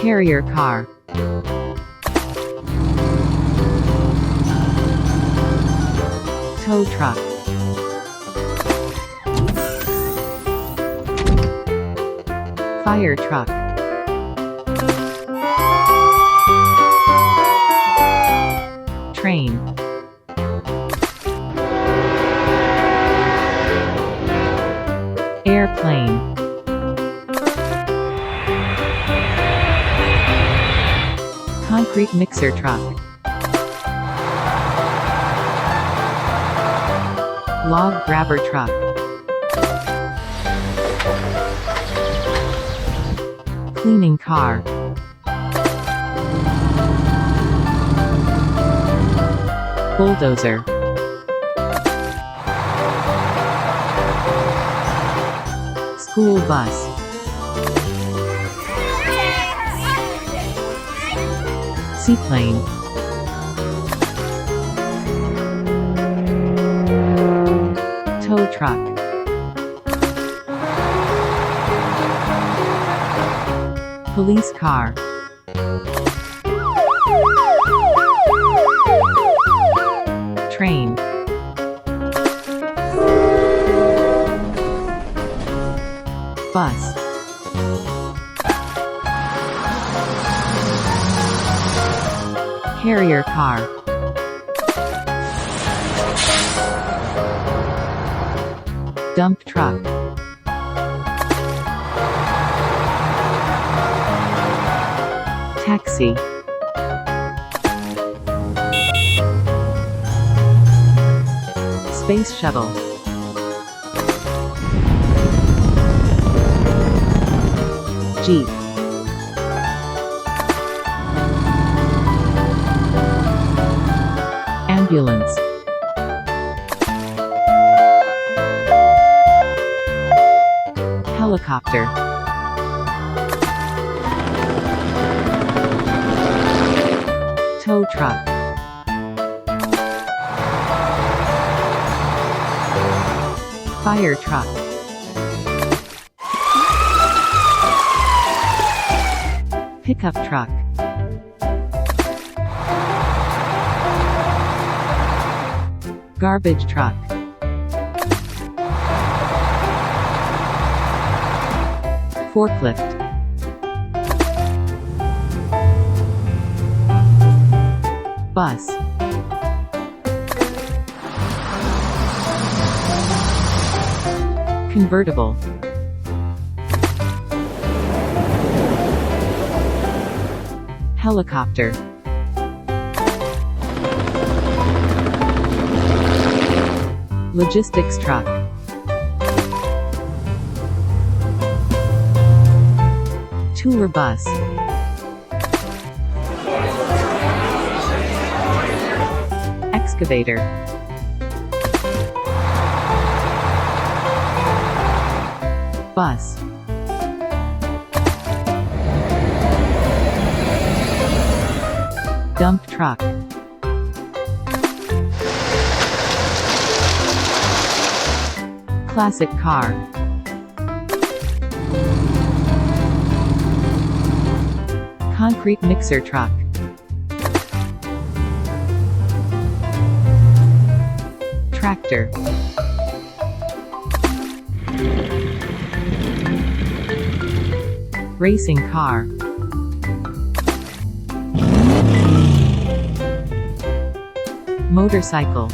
Carrier car. Tow truck. Fire truck. Train. Airplane. Concrete mixer truck. Log grabber truck. Cleaning car. Bulldozer. School bus. Seaplane. Tow truck. Police car. Train. Bus. Carrier car. Dump truck. Taxi. Space shuttle. Jeep. Ambulance. Helicopter. Tow truck. Fire truck. Pickup truck. Garbage truck. Forklift. Bus. Convertible. Helicopter. Logistics truck. Tour bus. Excavator. Bus. Dump truck. Classic car. Concrete mixer truck. Tractor. Racing car. Motorcycle.